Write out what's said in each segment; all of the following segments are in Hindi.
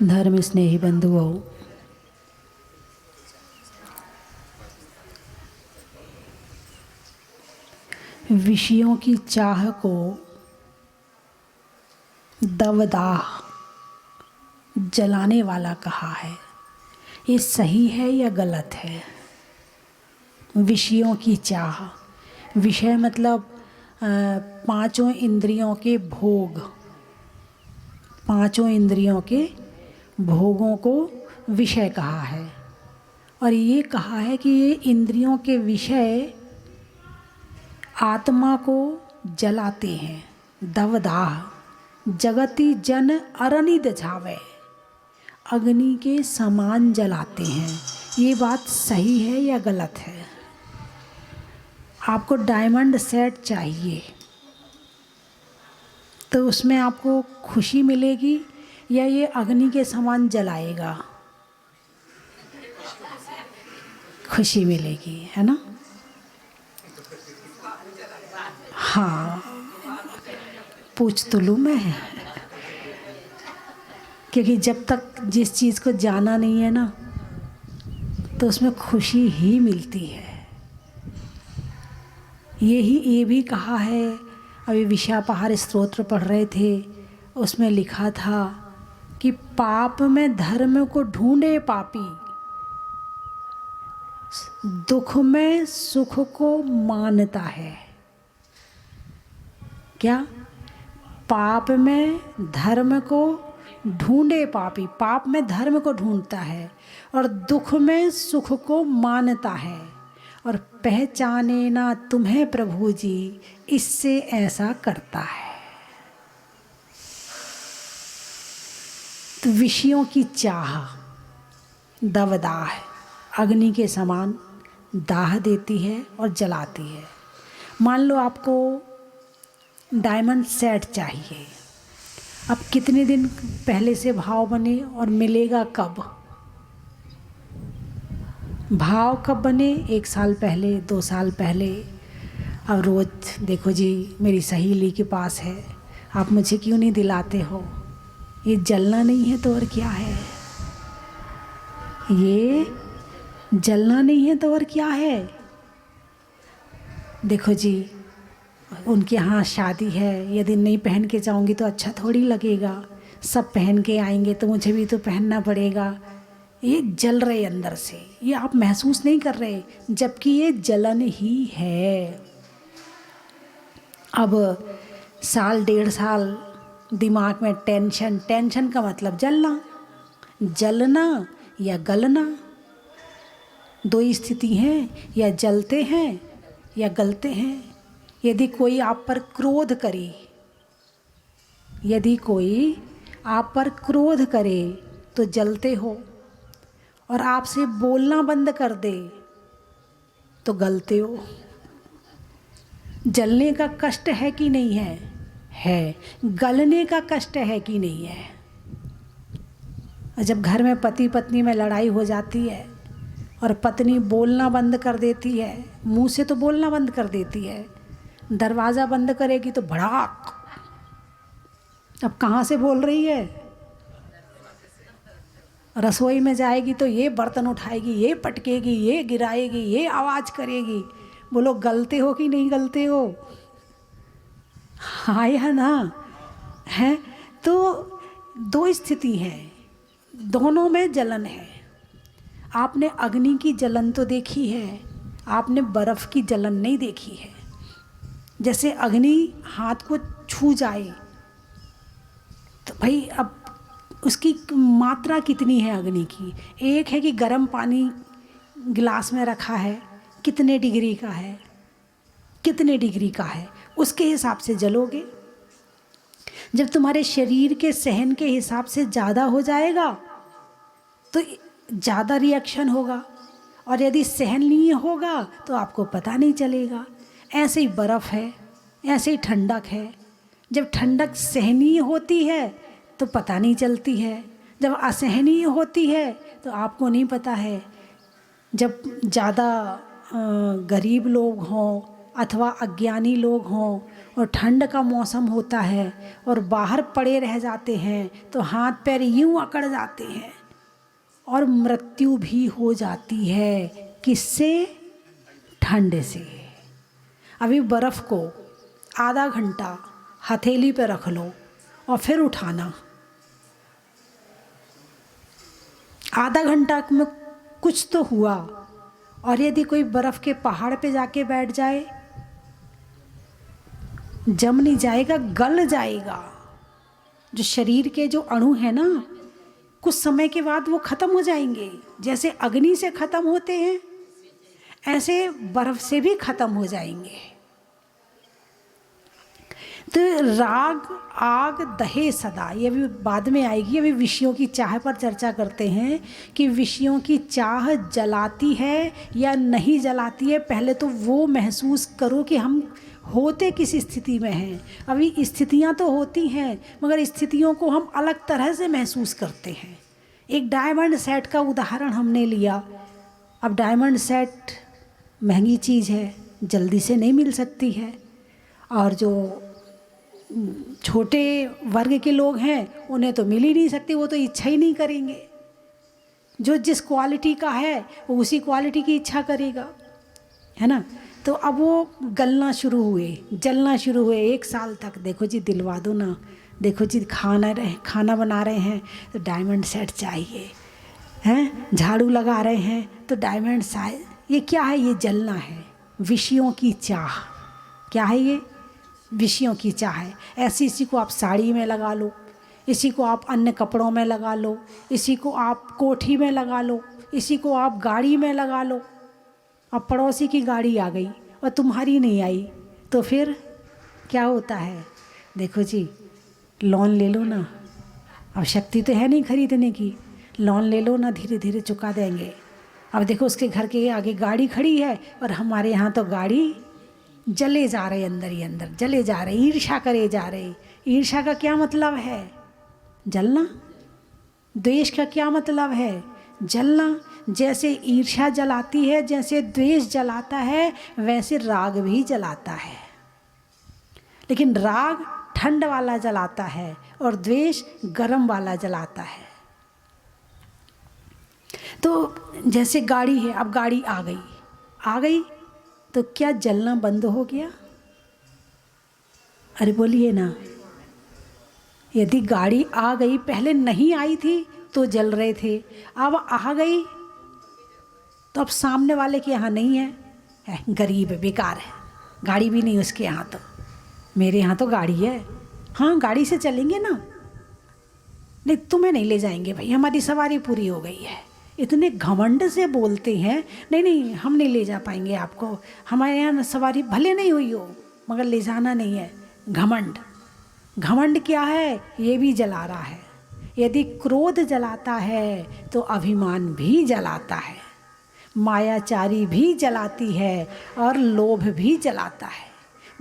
धर्म स्नेही बंधुओं, विषयों की चाह को दवदाह जलाने वाला कहा है। ये सही है या गलत है? विषयों की चाह, विषय मतलब पांचों इंद्रियों के भोग, पांचों इंद्रियों के भोगों को विषय कहा है। और ये कहा है कि ये इंद्रियों के विषय आत्मा को जलाते हैं। दवदाह जगति जन अरनिद झावे, अग्नि के समान जलाते हैं। ये बात सही है या गलत है? आपको डायमंड सेट चाहिए तो उसमें आपको खुशी मिलेगी या ये अग्नि के समान जलाएगा? खुशी मिलेगी, है ना? हाँ, पूछ तो लूँ मैं, क्योंकि जब तक जिस चीज़ को जाना नहीं है ना तो उसमें खुशी ही मिलती है। ये भी कहा है, अभी विशापहार स्तोत्र पढ़ रहे थे, उसमें लिखा था कि पाप में धर्म को ढूंढे पापी, दुख में सुख को मानता है। क्या? पाप में धर्म को ढूंढे पापी, पाप में धर्म को ढूंढता है और दुख में सुख को मानता है, और पहचाने ना तुम्हें प्रभु जी, इससे ऐसा करता है। तो विषयों की चाह दवदाह अग्नि के समान दाह देती है और जलाती है। मान लो आपको डायमंड सेट चाहिए, अब कितने दिन पहले से भाव बने और मिलेगा कब? भाव कब बने? 1 साल पहले, 2 साल पहले। अब रोज़ देखो जी मेरी सहेली के पास है, आप मुझे क्यों नहीं दिलाते हो? ये जलना नहीं है तो और क्या है? ये जलना नहीं है तो और क्या है? देखो जी उनके यहाँ शादी है, यदि नहीं पहन के जाऊंगी तो अच्छा थोड़ी लगेगा, सब पहन के आएंगे तो मुझे भी तो पहनना पड़ेगा। ये जल रहे अंदर से, ये आप महसूस नहीं कर रहे, जबकि ये जलन ही है। अब साल 1.5 साल दिमाग में टेंशन, टेंशन का मतलब जलना, जलना या गलना, 2 ही स्थिति हैं, या जलते हैं या गलते हैं। यदि कोई आप पर क्रोध करे, यदि कोई आप पर क्रोध करे तो जलते हो, और आपसे बोलना बंद कर दे तो गलते हो। जलने का कष्ट है कि नहीं है? है। गलने का कष्ट है कि नहीं है? जब घर में पति पत्नी में लड़ाई हो जाती है और पत्नी बोलना बंद कर देती है, मुंह से तो बोलना बंद कर देती है, दरवाज़ा बंद करेगी तो भड़ाक, अब कहाँ से बोल रही है? रसोई में जाएगी तो ये बर्तन उठाएगी, ये पटकेगी, ये गिराएगी, ये आवाज़ करेगी। बोलो गलते हो कि नहीं गलते हो? हाँ या ना? है तो 2 स्थिति है, दोनों में जलन है। आपने अग्नि की जलन तो देखी है, आपने बर्फ़ की जलन नहीं देखी है। जैसे अग्नि हाथ को छू जाए तो भाई अब उसकी मात्रा कितनी है अग्नि की? एक है कि गर्म पानी गिलास में रखा है, कितने डिग्री का है, कितने डिग्री का है, उसके हिसाब से जलोगे। जब तुम्हारे शरीर के सहन के हिसाब से ज़्यादा हो जाएगा तो ज़्यादा रिएक्शन होगा, और यदि सहन नहीं होगा तो आपको पता नहीं चलेगा। ऐसे ही बर्फ़ है, ऐसे ही ठंडक है। जब ठंडक सहनीय होती है तो पता नहीं चलती है, जब असहनीय होती है तो आपको नहीं पता है। जब ज़्यादा गरीब लोग हों अथवा अज्ञानी लोग हों और ठंड का मौसम होता है और बाहर पड़े रह जाते हैं तो हाथ पैर यूं अकड़ जाते हैं और मृत्यु भी हो जाती है। किससे? ठंड से। अभी बर्फ़ को आधा घंटा हथेली पे रख लो और फिर उठाना, आधा घंटा में कुछ तो हुआ। और यदि कोई बर्फ़ के पहाड़ पे जाके बैठ जाए, जम नहीं जाएगा, गल जाएगा। जो शरीर के जो अणु हैं ना, कुछ समय के बाद वो ख़त्म हो जाएंगे। जैसे अग्नि से ख़त्म होते हैं ऐसे बर्फ़ से भी ख़त्म हो जाएंगे। तो राग आग दहे सदा, ये भी बाद में आएगी। अभी विषयों की चाह पर चर्चा करते हैं कि विषयों की चाह जलाती है या नहीं जलाती है। पहले तो वो महसूस करो कि हम होते किस स्थिति में हैं। अभी स्थितियां तो होती हैं मगर स्थितियों को हम अलग तरह से महसूस करते हैं। एक डायमंड सेट का उदाहरण हमने लिया। अब डायमंड सेट महंगी चीज़ है, जल्दी से नहीं मिल सकती है, और जो छोटे वर्ग के लोग हैं उन्हें तो मिल ही नहीं सकती, वो तो इच्छा ही नहीं करेंगे। जो जिस क्वालिटी का है वो उसी क्वालिटी की इच्छा करेगा, है ना। तो अब वो गलना शुरू हुए, जलना शुरू हुए। 1 साल तक देखो जी दिलवा दो ना, देखो जी खाना बना रहे हैं तो डायमंड सेट चाहिए, हैं झाड़ू लगा रहे हैं तो डायमंड सेट। ये क्या है? ये जलना है, विषयों की चाह। क्या है ये? विषयों की चाह है। ऐसी इसी को आप साड़ी में लगा लो, इसी को आप अन्य कपड़ों में लगा लो, इसी को आप कोठी में लगा लो, इसी को आप गाड़ी में लगा लो। अब पड़ोसी की गाड़ी आ गई और तुम्हारी नहीं आई तो फिर क्या होता है? देखो जी लोन ले लो ना, अब शक्ति तो है नहीं खरीदने की, लोन ले लो ना, धीरे धीरे चुका देंगे। अब देखो उसके घर के आगे गाड़ी खड़ी है और हमारे यहाँ तो गाड़ी जले जा रहे, अंदर ही अंदर जले जा रहे, ईर्ष्या करे जा रहे। ईर्ष्या का क्या मतलब है? जलना। द्वेष का क्या मतलब है? जलना। जैसे ईर्ष्या जलाती है, जैसे द्वेष जलाता है, वैसे राग भी जलाता है। लेकिन राग ठंड वाला जलाता है और द्वेष गर्म वाला जलाता है। तो जैसे गाड़ी है, अब गाड़ी आ गई तो क्या जलना बंद हो गया? अरे बोलिए ना। यदि गाड़ी आ गई, पहले नहीं आई थी तो जल रहे थे, अब आ गई तो अब सामने वाले के यहाँ नहीं है, गरीब है, बेकार है, गाड़ी भी नहीं उसके यहाँ, तो मेरे यहाँ तो गाड़ी है, हाँ गाड़ी से चलेंगे ना। नहीं तुम्हें नहीं ले जाएंगे भाई, हमारी सवारी पूरी हो गई है। इतने घमंड से बोलते हैं, नहीं नहीं हम नहीं ले जा पाएंगे आपको, हमारे यहाँ सवारी भले नहीं हुई हो मगर ले जाना नहीं है। घमंड। घमंड क्या है? ये भी जला रहा है। यदि क्रोध जलाता है तो अभिमान भी जलाता है, मायाचारी भी जलाती है और लोभ भी जलाता है।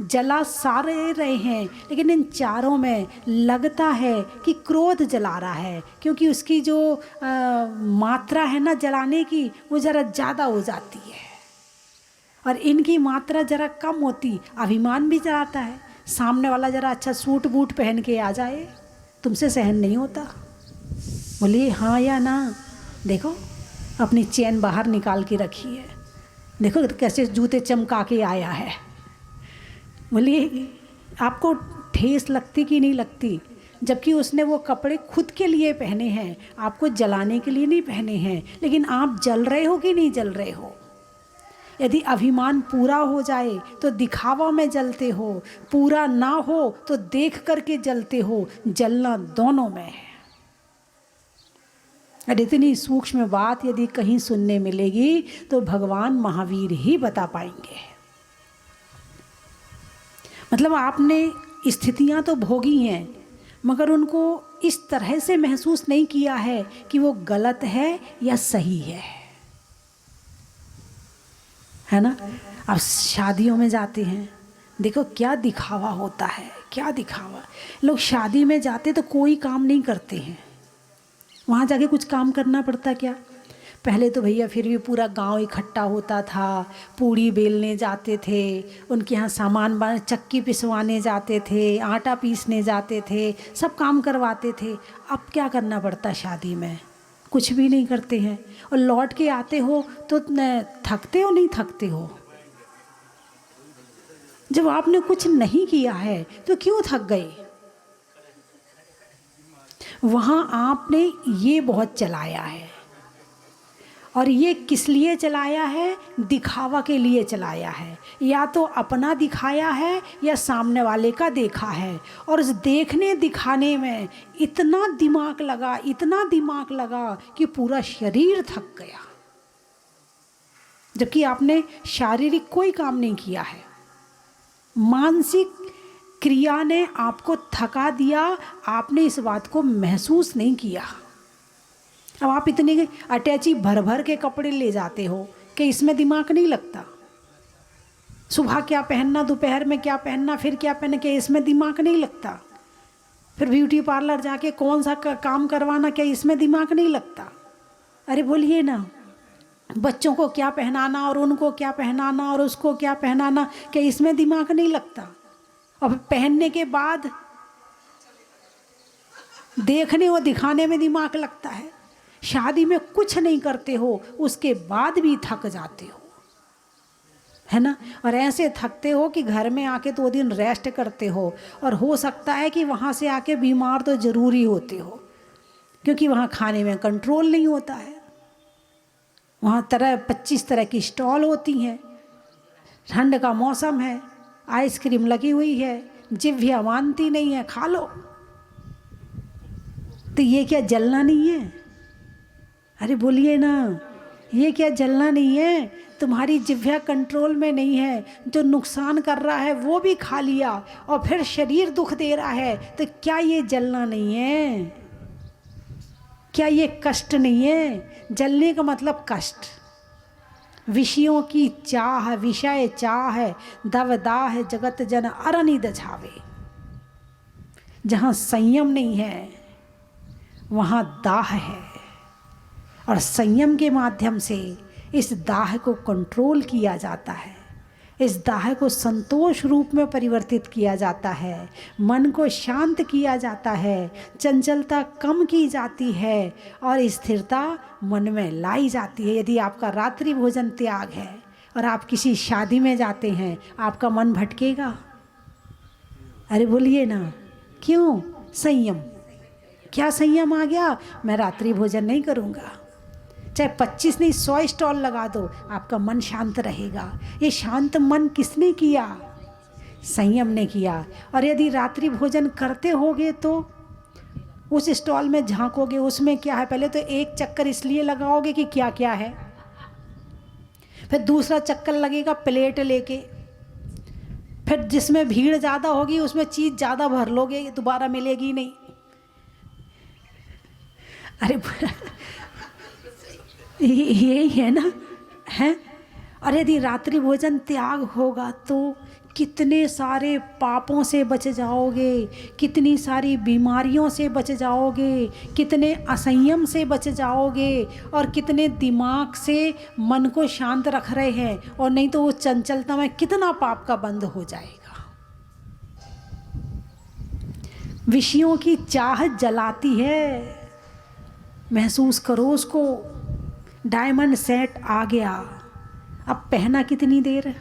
जला सारे रहे हैं, लेकिन इन चारों में लगता है कि क्रोध जला रहा है, क्योंकि उसकी जो मात्रा है ना जलाने की, वो ज़रा ज़्यादा हो जाती है, और इनकी मात्रा ज़रा कम होती। अभिमान भी जलाता है। सामने वाला ज़रा अच्छा सूट बूट पहन के आ जाए, तुमसे सहन नहीं होता। बोलिए हाँ या ना। देखो अपनी चैन बाहर निकाल के रखी है, देखो कैसे जूते चमका के आया है। बोलिए आपको ठेस लगती कि नहीं लगती? जबकि उसने वो कपड़े खुद के लिए पहने हैं, आपको जलाने के लिए नहीं पहने हैं, लेकिन आप जल रहे हो कि नहीं जल रहे हो? यदि अभिमान पूरा हो जाए तो दिखावा में जलते हो, पूरा ना हो तो देख करके जलते हो। जलना दोनों में है। और इतनी सूक्ष्म बात यदि कहीं सुनने मिलेगी तो भगवान महावीर ही बता पाएंगे। मतलब आपने स्थितियां तो भोगी हैं मगर उनको इस तरह से महसूस नहीं किया है कि वो गलत है या सही है ना। अब शादियों में जाते हैं, देखो क्या दिखावा होता है, क्या दिखावा। लोग शादी में जाते तो कोई काम नहीं करते हैं, वहाँ जाके कुछ काम करना पड़ता क्या? पहले तो भैया फिर भी पूरा गांव इकट्ठा होता था, पूड़ी बेलने जाते थे, उनके यहाँ सामान बना, चक्की पिसवाने जाते थे, आटा पीसने जाते थे, सब काम करवाते थे। अब क्या करना पड़ता शादी में? कुछ भी नहीं करते हैं। और लौट के आते हो तो थकते हो, नहीं थकते हो? जब आपने कुछ नहीं किया है तो क्यों थक गए? वहाँ आपने ये बहुत चलाया है, और ये किस लिए चलाया है? दिखावा के लिए चलाया है। या तो अपना दिखाया है या सामने वाले का देखा है, और उस देखने दिखाने में इतना दिमाग लगा, इतना दिमाग लगा कि पूरा शरीर थक गया, जबकि आपने शारीरिक कोई काम नहीं किया है। मानसिक क्रिया ने आपको थका दिया, आपने इस बात को महसूस नहीं किया। अब आप इतने अटैची भर भर के कपड़े ले जाते हो कि इसमें दिमाग नहीं लगता। सुबह क्या पहनना, दोपहर में क्या पहनना, फिर क्या पहनना, कि इसमें दिमाग नहीं लगता। फिर ब्यूटी पार्लर जाके कौन सा काम करवाना, क्या इसमें दिमाग नहीं लगता? अरे बोलिए ना, बच्चों को क्या पहनाना और उनको क्या पहनाना और उसको क्या पहनाना, क्या इसमें दिमाग नहीं लगता? और पहनने के बाद देखने और दिखाने में दिमाग लगता है। शादी में कुछ नहीं करते हो, उसके बाद भी थक जाते हो, है ना? और ऐसे थकते हो कि घर में आके 2 दिन रेस्ट करते हो, और हो सकता है कि वहाँ से आके बीमार तो ज़रूर ही होते हो, क्योंकि वहाँ खाने में कंट्रोल नहीं होता है। वहाँ 25 तरह की स्टॉल होती हैं, ठंड का मौसम है, आइसक्रीम लगी हुई है, जिह्वा मानती नहीं है, खा लो। तो ये क्या जलना नहीं है? अरे बोलिए ना, ये क्या जलना नहीं है? तुम्हारी जिह्वा कंट्रोल में नहीं है, जो नुकसान कर रहा है वो भी खा लिया, और फिर शरीर दुख दे रहा है, तो क्या ये जलना नहीं है? क्या ये कष्ट नहीं है? जलने का मतलब कष्ट। विषयों की चाह, विषय चाह, दवदाह जगत जन अरनिद छावे। जहाँ संयम नहीं है वहाँ दाह है, और संयम के माध्यम से इस दाह को कंट्रोल किया जाता है, इस दाह को संतोष रूप में परिवर्तित किया जाता है, मन को शांत किया जाता है, चंचलता कम की जाती है, और स्थिरता मन में लाई जाती है। यदि आपका रात्रि भोजन त्याग है और आप किसी शादी में जाते हैं, आपका मन भटकेगा? अरे बोलिए ना, क्यों? संयम। क्या संयम आ गया? मैं रात्रि भोजन नहीं करूँगा, चाहे 25 नहीं 100 स्टॉल लगा दो, आपका मन शांत रहेगा। ये शांत मन किसने किया? संयम ने किया। और यदि रात्रि भोजन करते होगे तो उस स्टॉल में झांकोगे, उसमें क्या है, पहले तो एक चक्कर इसलिए लगाओगे कि क्या क्या है, फिर दूसरा चक्कर लगेगा प्लेट लेके, फिर जिसमें भीड़ ज़्यादा होगी उसमें चीज़ ज़्यादा भर लोगे, दोबारा मिलेगी नहीं। अरे यही है ना, है? और यदि रात्रि भोजन त्याग होगा तो कितने सारे पापों से बच जाओगे, कितनी सारी बीमारियों से बच जाओगे, कितने असंयम से बच जाओगे, और कितने दिमाग से मन को शांत रख रहे हैं, और नहीं तो वो चंचलता में कितना पाप का बंद हो जाएगा। विषयों की चाह जलाती है, महसूस करो उसको। डायमंड सेट आ गया, अब पहना कितनी देर?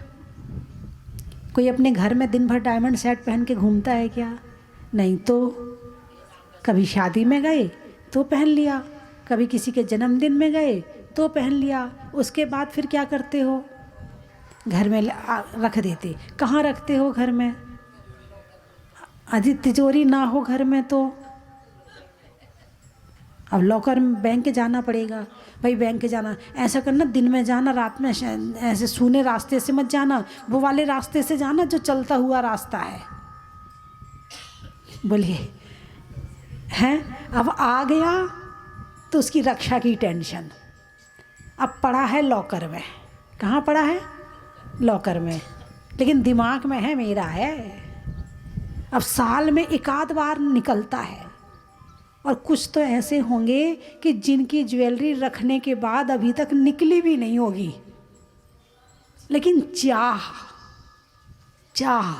कोई अपने घर में दिन भर डायमंड सेट पहन के घूमता है क्या? नहीं तो। कभी शादी में गए तो पहन लिया, कभी किसी के जन्मदिन में गए तो पहन लिया, उसके बाद फिर क्या करते हो? घर में रख देते। कहाँ रखते हो घर में? यदि तिजोरी ना हो घर में तो अब लॉकर में बैंक जाना पड़ेगा। भाई बैंक जाना, ऐसा करना दिन में जाना, रात में ऐसे सूने रास्ते से मत जाना, वो वाले रास्ते से जाना जो चलता हुआ रास्ता है। बोलिए, हैं? अब आ गया तो उसकी रक्षा की टेंशन। अब पड़ा है लॉकर में। कहाँ पड़ा है? लॉकर में, लेकिन दिमाग में है मेरा है। अब साल में 1 आध बार निकलता है, और कुछ तो ऐसे होंगे कि जिनकी ज्वेलरी रखने के बाद अभी तक निकली भी नहीं होगी, लेकिन चाह चाह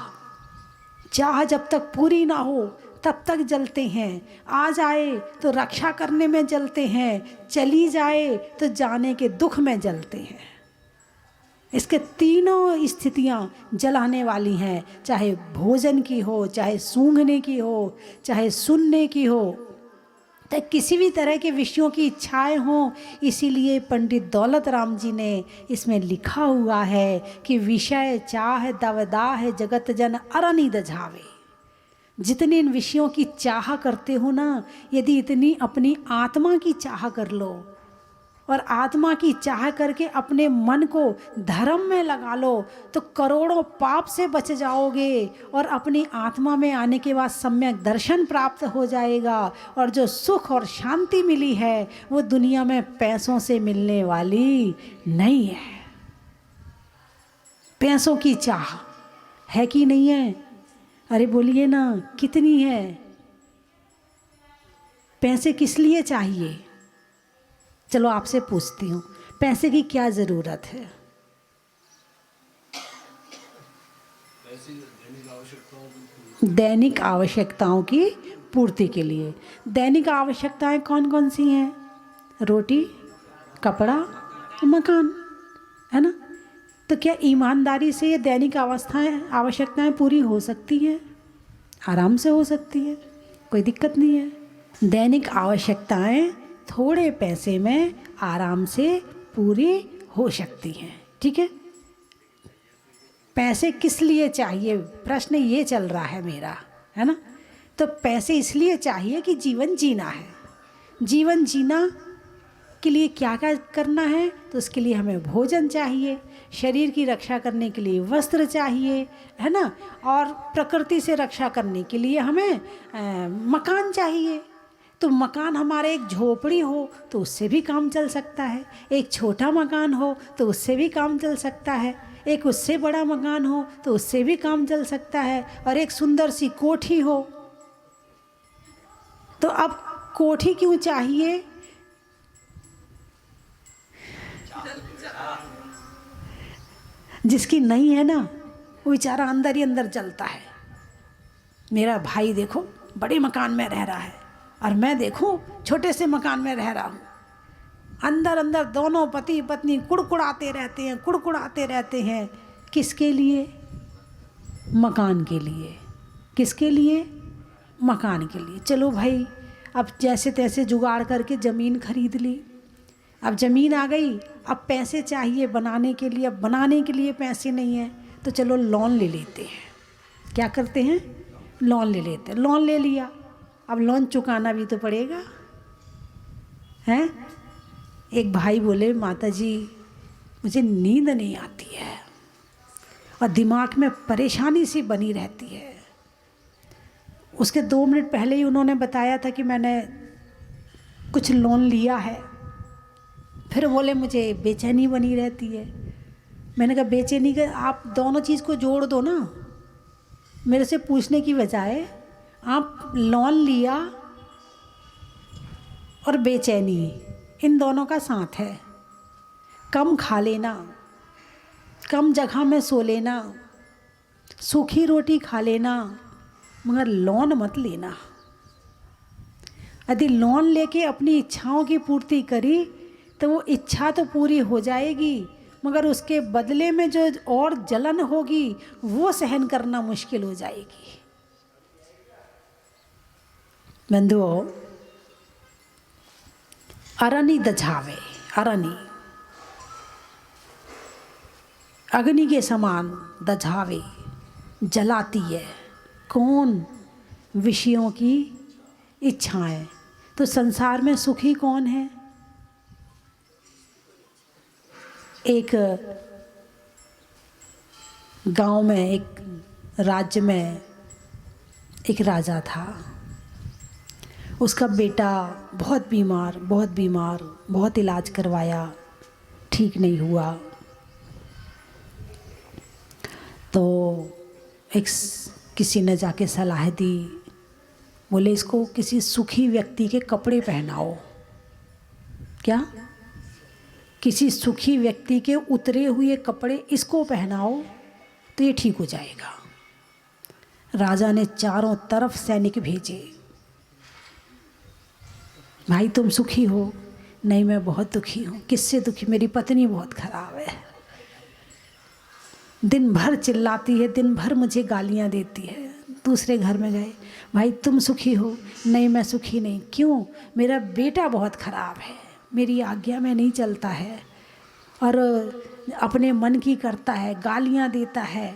चाह जब तक पूरी ना हो तब तक जलते हैं। आ जाए तो रक्षा करने में जलते हैं, चली जाए तो जाने के दुख में जलते हैं। इसके तीनों स्थितियां जलाने वाली हैं, चाहे भोजन की हो, चाहे सूंघने की हो, चाहे सुनने की हो, तो किसी भी तरह के विषयों की इच्छाएं हों। इसीलिए पंडित दौलत राम जी ने इसमें लिखा हुआ है कि विषय चाह दवदाह जगत जन अरनि दझावे। जितने इन विषयों की चाह करते हो ना, यदि इतनी अपनी आत्मा की चाह कर लो और आत्मा की चाह करके अपने मन को धर्म में लगा लो, तो करोड़ों पाप से बच जाओगे और अपनी आत्मा में आने के बाद सम्यक दर्शन प्राप्त हो जाएगा। और जो सुख और शांति मिली है वो दुनिया में पैसों से मिलने वाली नहीं है। पैसों की चाह है कि नहीं है? अरे बोलिए ना, कितनी है? पैसे किस लिए चाहिए? चलो आपसे पूछती हूँ, पैसे की क्या ज़रूरत है? दैनिक आवश्यकताओं की पूर्ति के लिए। दैनिक आवश्यकताएं कौन कौन सी हैं? रोटी, कपड़ा, मकान, है ना? तो क्या ईमानदारी से ये दैनिक आवश्यकताएं पूरी हो सकती हैं? आराम से हो सकती है, कोई दिक्कत नहीं है। दैनिक आवश्यकताएं थोड़े पैसे में आराम से पूरी हो सकती हैं, ठीक है? पैसे किस लिए चाहिए, प्रश्न ये चल रहा है मेरा, है ना? तो पैसे इसलिए चाहिए कि जीवन जीना है। जीवन जीना के लिए क्या क्या करना है? तो उसके लिए हमें भोजन चाहिए, शरीर की रक्षा करने के लिए वस्त्र चाहिए, है ना? और प्रकृति से रक्षा करने के लिए हमें मकान चाहिए। तो मकान हमारे एक झोपड़ी हो तो उससे भी काम चल सकता है, एक छोटा मकान हो तो उससे भी काम चल सकता है, एक उससे बड़ा मकान हो तो उससे भी काम चल सकता है, और एक सुंदर सी कोठी हो। तो अब कोठी क्यों चाहिए? जिसकी नहीं है ना, वो बेचारा अंदर ही अंदर जलता है। मेरा भाई देखो बड़े मकान में रह रहा है और मैं देखूं छोटे से मकान में रह रहा हूँ। अंदर अंदर दोनों पति पत्नी कुड़कुड़ाते रहते हैं। किसके लिए? मकान के लिए। किसके लिए? मकान के लिए। चलो भाई, अब जैसे तैसे जुगाड़ करके ज़मीन खरीद ली। अब ज़मीन आ गई, अब पैसे चाहिए बनाने के लिए। अब बनाने के लिए पैसे नहीं है तो चलो लोन ले लेते हैं। क्या करते हैं? लोन ले लेते हैं। लोन ले लिया, अब लोन चुकाना भी तो पड़ेगा, हैं? एक भाई बोले, माता जी मुझे नींद नहीं आती है और दिमाग में परेशानी सी बनी रहती है। उसके 2 मिनट पहले ही उन्होंने बताया था कि मैंने कुछ लोन लिया है। फिर बोले मुझे बेचैनी बनी रहती है। मैंने कहा बेचैनी का आप दोनों चीज़ को जोड़ दो ना। मेरे से पूछने की बजाय आप लोन लिया और बेचैनी, इन दोनों का साथ है। कम खा लेना, कम जगह में सो लेना, सूखी रोटी खा लेना, मगर लोन मत लेना। यदि लोन लेके अपनी इच्छाओं की पूर्ति करी तो वो इच्छा तो पूरी हो जाएगी, मगर उसके बदले में जो और जलन होगी वो सहन करना मुश्किल हो जाएगी। बंधुओं, अरनि दझावे, अरनि अग्नि के समान दझावे, जलाती है। कौन? विषयों की इच्छाएं। तो संसार में सुखी कौन है? एक गांव में, एक राज्य में एक राजा था। उसका बेटा बहुत बीमार, बहुत इलाज करवाया, ठीक नहीं हुआ। तो किसी ने जाके सलाह दी बोले इसको किसी सुखी व्यक्ति के कपड़े पहनाओ। क्या? किसी सुखी व्यक्ति के उतरे हुए कपड़े इसको पहनाओ तो ये ठीक हो जाएगा। राजा ने चारों तरफ सैनिक भेजे। भाई तुम सुखी हो? नहीं, मैं बहुत दुखी हूँ। किससे दुखी? मेरी पत्नी बहुत खराब है, दिन भर चिल्लाती है, दिन भर मुझे गालियाँ देती है। दूसरे घर में गए, भाई तुम सुखी हो? नहीं, मैं सुखी नहीं। क्यों? मेरा बेटा बहुत खराब है, मेरी आज्ञा में नहीं चलता है और अपने मन की करता है, गालियाँ देता है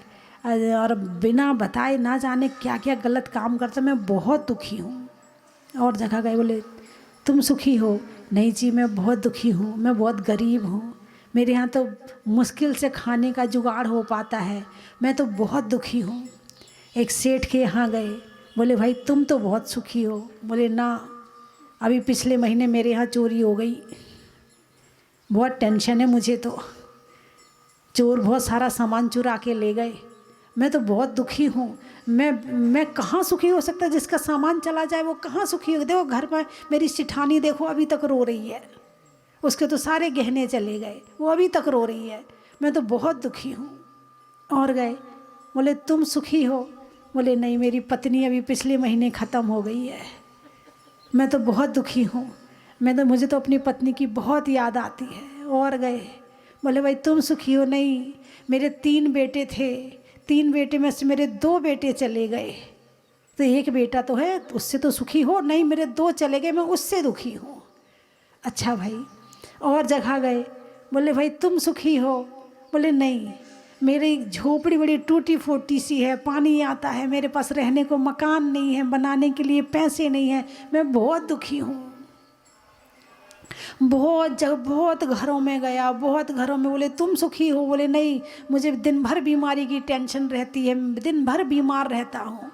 और बिना बताए ना जाने क्या क्या गलत काम करता। मैं बहुत दुखी हूँ। और जगह गए, बोले तुम सुखी हो? नहीं जी, मैं बहुत दुखी हूँ, मैं बहुत गरीब हूँ, मेरे यहाँ तो मुश्किल से खाने का जुगाड़ हो पाता है, मैं तो बहुत दुखी हूँ। एक सेठ के यहाँ गए, बोले भाई तुम तो बहुत सुखी हो। बोले ना, अभी पिछले महीने मेरे यहाँ चोरी हो गई, बहुत टेंशन है मुझे तो, चोर बहुत सारा सामान चुरा के ले गए, मैं तो बहुत दुखी हूँ। मैं कहाँ सुखी हो सकता? जिसका सामान चला जाए वो कहाँ सुखी हो? देखो घर में मेरी सिठानी देखो अभी तक रो रही है, उसके तो सारे गहने चले गए, वो अभी तक रो रही है, मैं तो बहुत दुखी हूँ। और गए, बोले तुम सुखी हो? बोले नहीं, मेरी पत्नी अभी पिछले महीने ख़त्म हो गई है, मैं तो बहुत दुखी हूँ, मुझे तो अपनी पत्नी की बहुत याद आती है। और गए, बोले भाई तुम सुखी हो? नहीं, मेरे 3 बेटे थे, 3 बेटे में से मेरे 2 बेटे चले गए, तो एक बेटा तो है, उससे तो सुखी हो? नहीं, मेरे 2 चले गए, मैं उससे दुखी हूँ। अच्छा भाई। और जगह गए, बोले भाई तुम सुखी हो? बोले नहीं, मेरी झोपड़ी बड़ी टूटी फूटी सी है, पानी आता है, मेरे पास रहने को मकान नहीं है, बनाने के लिए पैसे नहीं है, मैं बहुत दुखी हूँ। बहुत घरों में गया, बहुत घरों में। बोले तुम सुखी हो? बोले नहीं, मुझे दिन भर बीमारी की टेंशन रहती है, दिन भर बीमार रहता हूँ।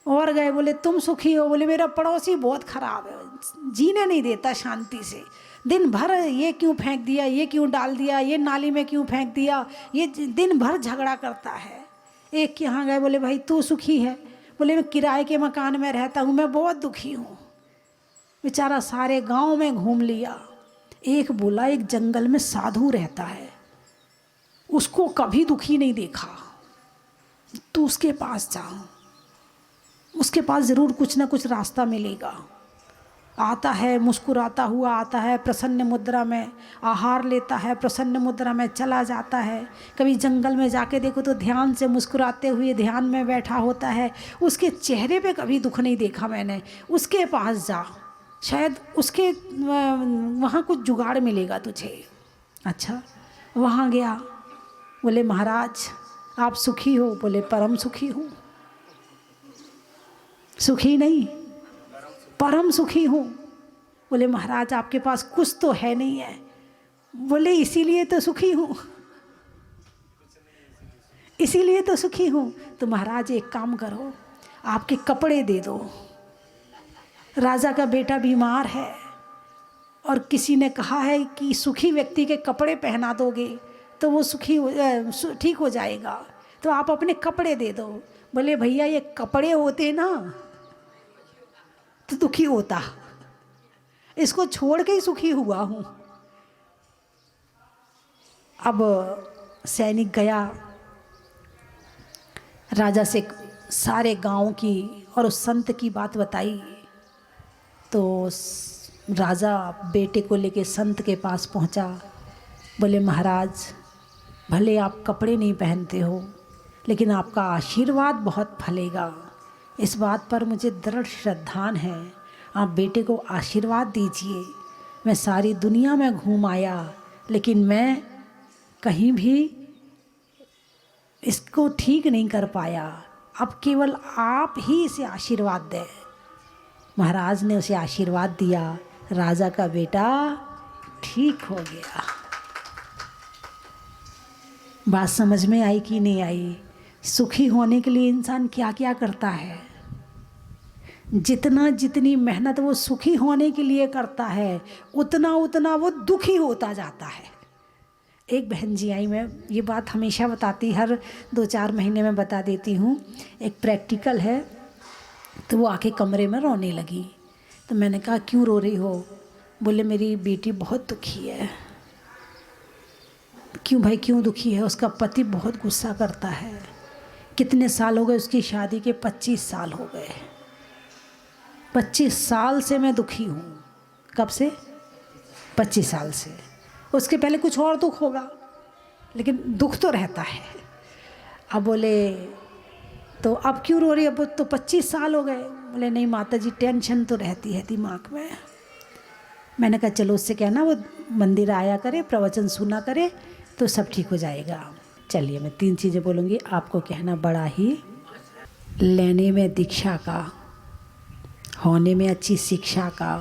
और गए, बोले तुम सुखी हो? बोले मेरा पड़ोसी बहुत ख़राब है, जीने नहीं देता शांति से, दिन भर ये क्यों फेंक दिया, ये क्यों डाल दिया, ये नाली में क्यों फेंक दिया, ये दिन भर झगड़ा करता है। एक के यहाँ गए, बोले भाई तू सुखी है? बोले मैं किराए के मकान में रहता हूँ, मैं बहुत दुखी हूँ। बेचारा सारे गांव में घूम लिया। एक बोला एक जंगल में साधु रहता है, उसको कभी दुखी नहीं देखा, तू उसके पास जा, उसके पास ज़रूर कुछ ना कुछ रास्ता मिलेगा। आता है, मुस्कुराता हुआ आता है, प्रसन्न मुद्रा में आहार लेता है, प्रसन्न मुद्रा में चला जाता है। कभी जंगल में जाके देखो तो ध्यान से मुस्कुराते हुए ध्यान में बैठा होता है, उसके चेहरे पे कभी दुख नहीं देखा मैंने। उसके पास जा, शायद उसके वहाँ कुछ जुगाड़ मिलेगा तुझे। अच्छा, वहाँ गया, बोले महाराज आप सुखी हो? बोले परम सुखी हूँ। सुखी नहीं, परम सुखी हूँ। बोले महाराज आपके पास कुछ तो है नहीं है। बोले इसीलिए तो सुखी हूँ, इसीलिए तो सुखी हूँ। तो महाराज एक काम करो, आपके कपड़े दे दो, राजा का बेटा बीमार है और किसी ने कहा है कि सुखी व्यक्ति के कपड़े पहना दोगे तो वो ठीक हो जाएगा, तो आप अपने कपड़े दे दो। बोले भैया ये कपड़े होते ना तो दुखी होता, इसको छोड़ के ही सुखी हुआ हूँ। अब सैनिक गया, राजा से सारे गांव की और उस संत की बात बताई। तो राजा बेटे को लेके संत के पास पहुंचा। बोले महाराज भले आप कपड़े नहीं पहनते हो लेकिन आपका आशीर्वाद बहुत फलेगा, इस बात पर मुझे दृढ़ श्रद्धान है, आप बेटे को आशीर्वाद दीजिए। मैं सारी दुनिया में घूम आया लेकिन मैं कहीं भी इसको ठीक नहीं कर पाया, अब केवल आप ही इसे आशीर्वाद दें। महाराज ने उसे आशीर्वाद दिया, राजा का बेटा ठीक हो गया। बात समझ में आई कि नहीं आई? सुखी होने के लिए इंसान क्या क्या करता है, जितनी मेहनत वो सुखी होने के लिए करता है उतना वो दुखी होता जाता है। एक बहन जी आई, मैं ये बात हमेशा बताती, हर 2-4 महीने में बता देती हूँ। एक प्रैक्टिकल है, तो वो आके कमरे में रोने लगी। तो मैंने कहा क्यों रो रही हो? बोले मेरी बेटी बहुत दुखी है। क्यों भाई क्यों दुखी है? उसका पति बहुत गुस्सा करता है। कितने साल हो गए उसकी शादी के? 25 साल हो गए। 25 साल से मैं दुखी हूँ। कब से? 25 साल से। उसके पहले कुछ और दुख होगा, लेकिन दुख तो रहता है। अब बोले तो अब क्यों रो रही है? अब तो 25 साल हो गए। बोले नहीं माता जी, टेंशन तो रहती है दिमाग में। मैंने कहा चलो उससे कहना वो मंदिर आया करे, प्रवचन सुना करे, तो सब ठीक हो जाएगा। चलिए मैं 3 चीज़ें बोलूँगी, आपको कहना बड़ा ही। लेने में दीक्षा का, होने में अच्छी शिक्षा का,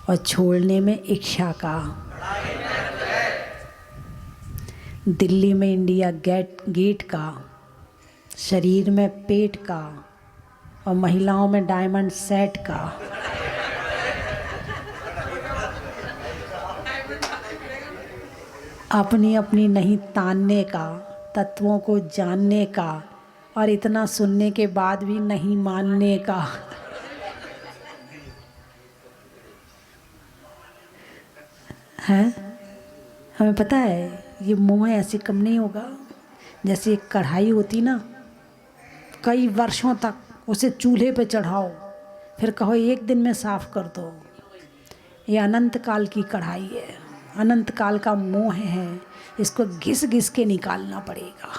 और छोड़ने में इच्छा का। दिल्ली में इंडिया गेट का, शरीर में पेट का, और महिलाओं में डायमंड सेट का। अपनी अपनी नहीं तानने का, तत्वों को जानने का, और इतना सुनने के बाद भी नहीं मानने का। है हमें पता है ये मोह ऐसे कम नहीं होगा। जैसे एक कढ़ाई होती ना, कई वर्षों तक उसे चूल्हे पे चढ़ाओ, फिर कहो एक दिन में साफ कर दो। ये अनंत काल की कढ़ाई है, अनंत काल का मोह है। इसको घिस घिस के निकालना पड़ेगा।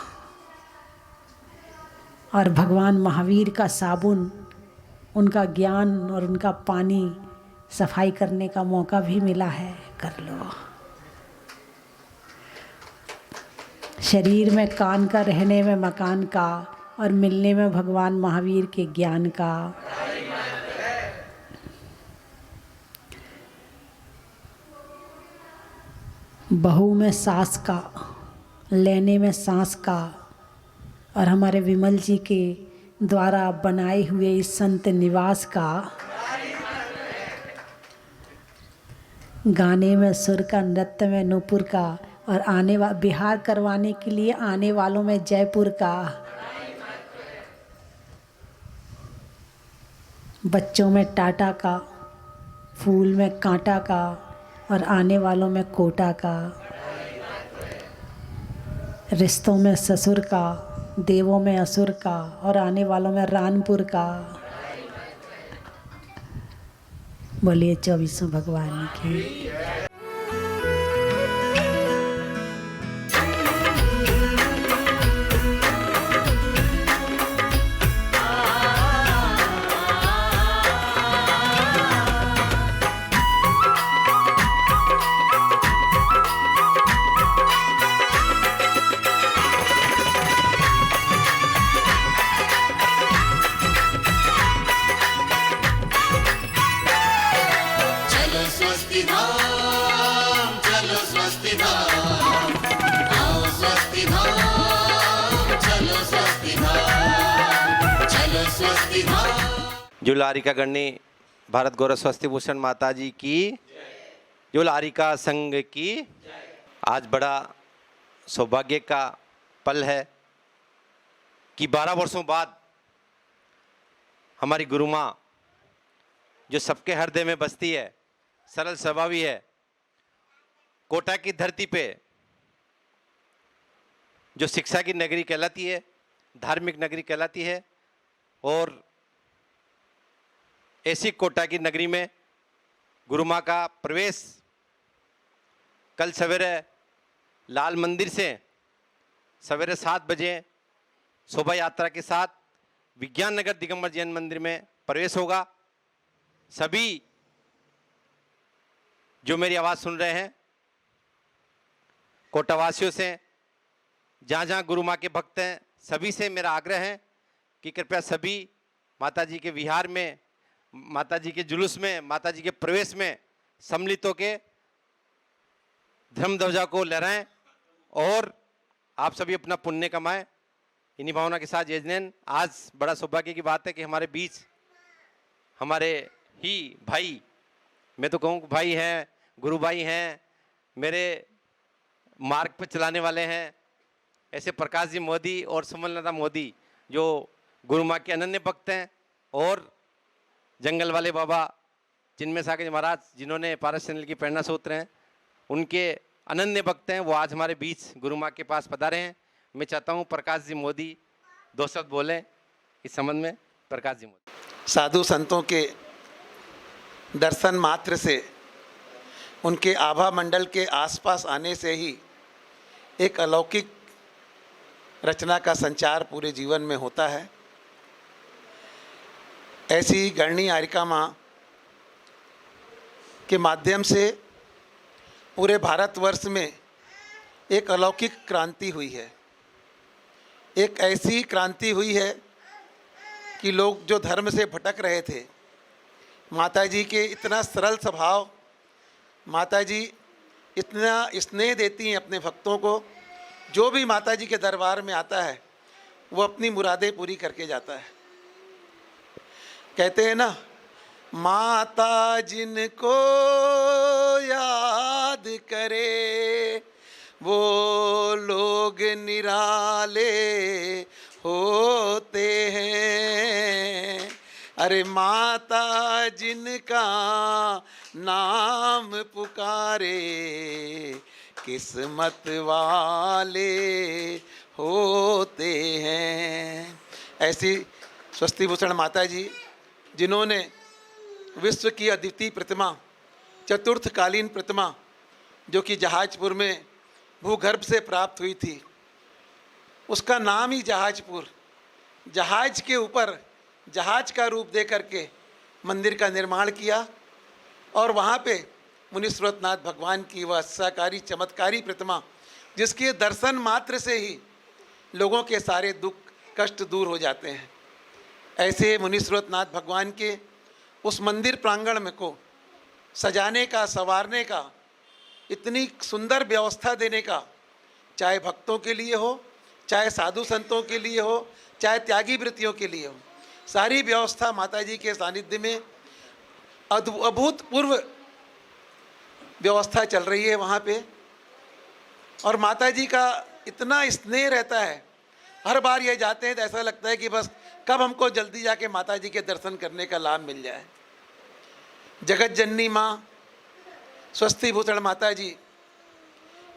और भगवान महावीर का साबुन, उनका ज्ञान और उनका पानी सफाई करने का मौका भी मिला है, कर लो। शरीर में कान का, रहने में मकान का, और मिलने में भगवान महावीर के ज्ञान का। बहू में सास का, लेने में सांस का, और हमारे विमल जी के द्वारा बनाए हुए इस संत निवास का। गाने में सुर का, नृत्य में नूपुर का, और बिहार करवाने के लिए आने वालों में जयपुर का। बच्चों में टाटा का, फूल में कांटा का, और आने वालों में कोटा का। रिश्तों में ससुर का, देवों में असुर का, और आने वालों में रानपुर का। बोलिए 24 भगवान की। जो लारिका गणनी भारत गौरव स्वस्ति भूषण माता जी की, जो लारिका संघ की। आज बड़ा सौभाग्य का पल है कि 12 वर्षों बाद हमारी गुरु माँ, जो सबके हृदय में बसती है, सरल स्वभावी है, कोटा की धरती पे जो शिक्षा की नगरी कहलाती है, धार्मिक नगरी कहलाती है, और ऐसी कोटा की नगरी में गुरु माँ का प्रवेश कल सवेरे लाल मंदिर से सवेरे 7 बजे शोभा यात्रा के साथ विज्ञान नगर दिगंबर जैन मंदिर में प्रवेश होगा। सभी जो मेरी आवाज़ सुन रहे हैं, कोटावासियों से, जहाँ जहाँ गुरु माँ के भक्त हैं, सभी से मेरा आग्रह है कि कृपया सभी माता जी के विहार में, माता जी के जुलूस में, माता जी के प्रवेश में सम्मिलित होकर धर्म ध्वजा को लहराएं और आप सभी अपना पुण्य कमाएं। इन्हीं भावना के साथ यजनैन, आज बड़ा सौभाग्य की बात है कि हमारे बीच हमारे ही भाई, मैं तो कहूँ भाई हैं, गुरु भाई हैं, मेरे मार्ग पर चलाने वाले हैं, ऐसे प्रकाश जी मोदी और सुमन लता मोदी, जो गुरु माँ के अनन्य भक्त हैं और जंगल वाले बाबा जिनमें सागर महाराज जिन्होंने पारस चैनल की प्रेरणा सूत्र हैं, उनके अनन्य भक्त हैं, वो आज हमारे बीच गुरु माँ के पास पधारे हैं। मैं चाहता हूँ प्रकाश जी मोदी 2 शब्द बोलें इस संबंध में। प्रकाश जी मोदी। साधु संतों के दर्शन मात्र से, उनके आभा मंडल के आसपास आने से ही एक अलौकिक रचना का संचार पूरे जीवन में होता है। ऐसी गणनी आरिका माँ के माध्यम से पूरे भारतवर्ष में एक अलौकिक क्रांति हुई है। एक ऐसी क्रांति हुई है कि लोग जो धर्म से भटक रहे थे, माता जी के इतना सरल स्वभाव, माता जी इतना स्नेह देती हैं अपने भक्तों को, जो भी माता जी के दरबार में आता है वो अपनी मुरादें पूरी करके जाता है। कहते हैं ना, माता जिनको याद करे वो लोग निराले होते हैं। अरे माता जिनका नाम पुकारे किस्मत वाले होते हैं। ऐसी स्वस्ति भूषण माता जी, जिन्होंने विश्व की अद्वितीय प्रतिमा, चतुर्थकालीन प्रतिमा, जो कि जहाजपुर में भूगर्भ से प्राप्त हुई थी, उसका नाम ही जहाजपुर, जहाज के ऊपर जहाज का रूप दे करके मंदिर का निर्माण किया। और वहाँ पे मुनीश्वरनाथ भगवान की वह साकारी चमत्कारी प्रतिमा, जिसके दर्शन मात्र से ही लोगों के सारे दुख कष्ट दूर हो जाते हैं। ऐसे मुनीश्वरनाथ भगवान के उस मंदिर प्रांगण में को सजाने का, संवारने का, इतनी सुंदर व्यवस्था देने का, चाहे भक्तों के लिए हो, चाहे साधु संतों के लिए हो, चाहे त्यागी वृत्तियों के लिए हो, सारी व्यवस्था माता जी के सानिध्य में अभूतपूर्व व्यवस्था चल रही है वहाँ पे। और माता जी का इतना स्नेह रहता है, हर बार ये जाते हैं तो ऐसा लगता है कि बस कब हमको जल्दी जाके माता जी के दर्शन करने का लाभ मिल जाए। जगत जननी माँ स्वस्ति भूषण माता जी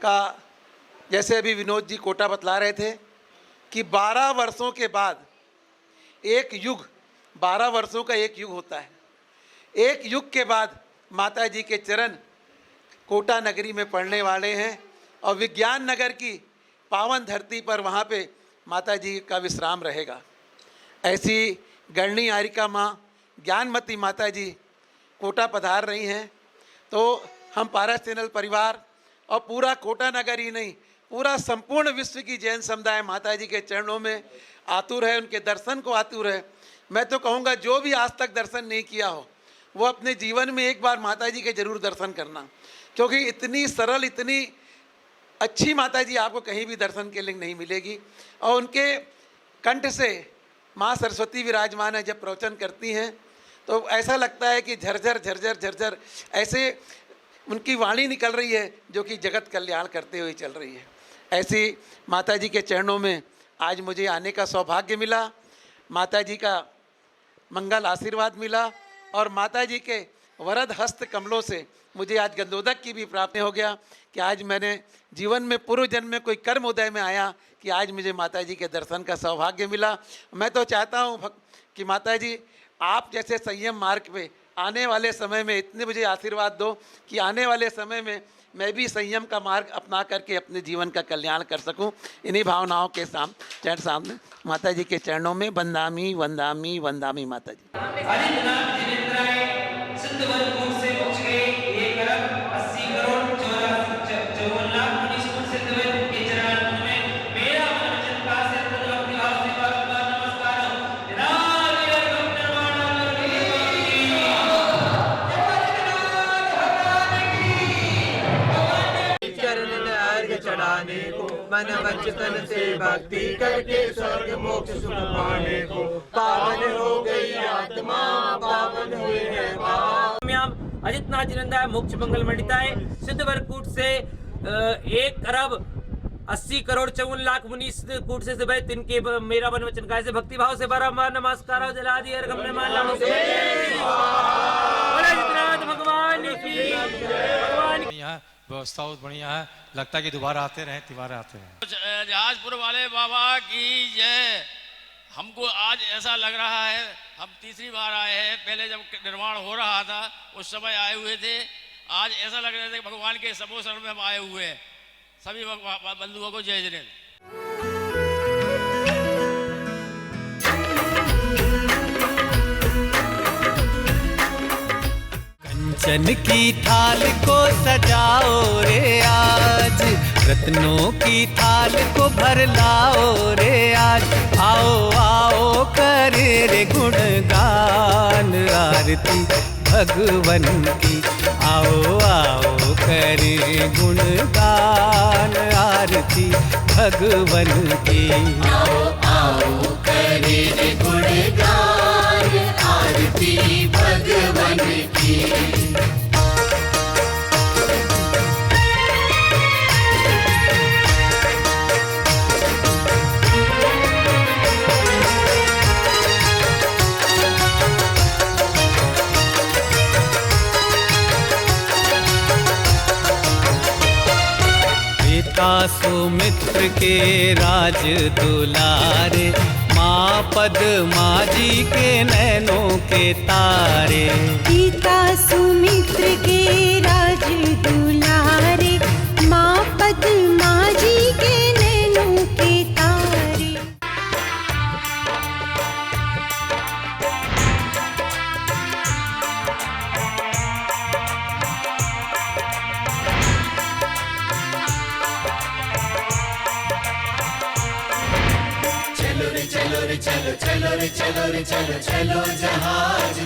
का, जैसे अभी विनोद जी कोटा बतला रहे थे कि 12 वर्षों के बाद एक युग, 12 वर्षों का एक युग होता है। एक युग के बाद माता जी के चरण कोटा नगरी में पड़ने वाले हैं और विज्ञान नगर की पावन धरती पर वहाँ पे माता जी का विश्राम रहेगा। ऐसी गणनी आरिका माँ ज्ञानमती माता जी कोटा पधार रही हैं, तो हम पारस चैनल परिवार और पूरा कोटा नगर ही नहीं, पूरा संपूर्ण विश्व की जैन समुदाय माता जी के चरणों में आतुर है, उनके दर्शन को आतुर है। मैं तो कहूँगा जो भी आज तक दर्शन नहीं किया हो वो अपने जीवन में एक बार माता जी के जरूर दर्शन करना, क्योंकि इतनी सरल, इतनी अच्छी माता जी आपको कहीं भी दर्शन के लिए नहीं मिलेगी। और उनके कंठ से माँ सरस्वती विराजमान है, जब प्रवचन करती हैं तो ऐसा लगता है कि झरझर झरझर झरझर ऐसे उनकी वाणी निकल रही है, जो कि जगत कल्याण करते हुए चल रही है। ऐसी माता जी के चरणों में आज मुझे आने का सौभाग्य मिला, माता जी का मंगल आशीर्वाद मिला और माता जी के वरद हस्त कमलों से मुझे आज गंधोदक की भी प्राप्ति हो गया कि आज मैंने जीवन में पूर्व जन्म में कोई कर्म उदय में आया कि आज मुझे माता जी के दर्शन का सौभाग्य मिला। मैं तो चाहता हूँ कि माता जी आप जैसे संयम मार्ग पे आने वाले समय में इतने मुझे आशीर्वाद दो कि आने वाले समय में मैं भी संयम का मार्ग अपना करके अपने जीवन का कल्याण कर सकूं। इन्हीं भावनाओं के सामने माता जी के चरणों में वंदामी वंदामी वंदामी माता जी। चढ़ाने को मन वचन से भक्ति करके स्वर्ग मोक्ष सुख पाने को पावन हो गई आत्मा, पावन हुए हैं भाव। अजितनाथ जिनंदा मोक्ष मंगल मंडिताय सिद्ध वरकूट से 1 अरब 80 करोड़ 54 लाख मुनीस कूट से भाई तिनके मेरा वन वचन गाय से भक्ति भाव से बारंबार नमस्कार जला दिए व्यवस्था बहुत बढ़िया है, लगता है कि दोबारा आते रहें। जहाजपुर वाले बाबा की जय। हमको आज ऐसा लग रहा है हम तीसरी बार आए हैं, पहले जब निर्माण हो रहा था उस समय आए हुए थे, आज ऐसा लग रहा था कि भगवान के समोसर में हम आए हुए हैं। सभी बंधुओं को जय जिनेन्द्र। कंचन की थाल को सजाओ रे आज, रत्नों की थाल को भर लाओ रे आज। आओ आओ करे रे गुणगान आरती भगवन की। आओ आओ करे गुणगान आरती भगवन की। आओ आओ करे रे गुणगान आरती भगवन की। पिता सुमित्र के राज दुलारे, माँ पद्मा जी के नैनों के तारे। पिता सुमित्र के राज दुलारे, माँ पद्मा जी के नैनों के तारे। चलो रे चलो रे चलो, चलो रे चलो रे चलो, चलो जहाज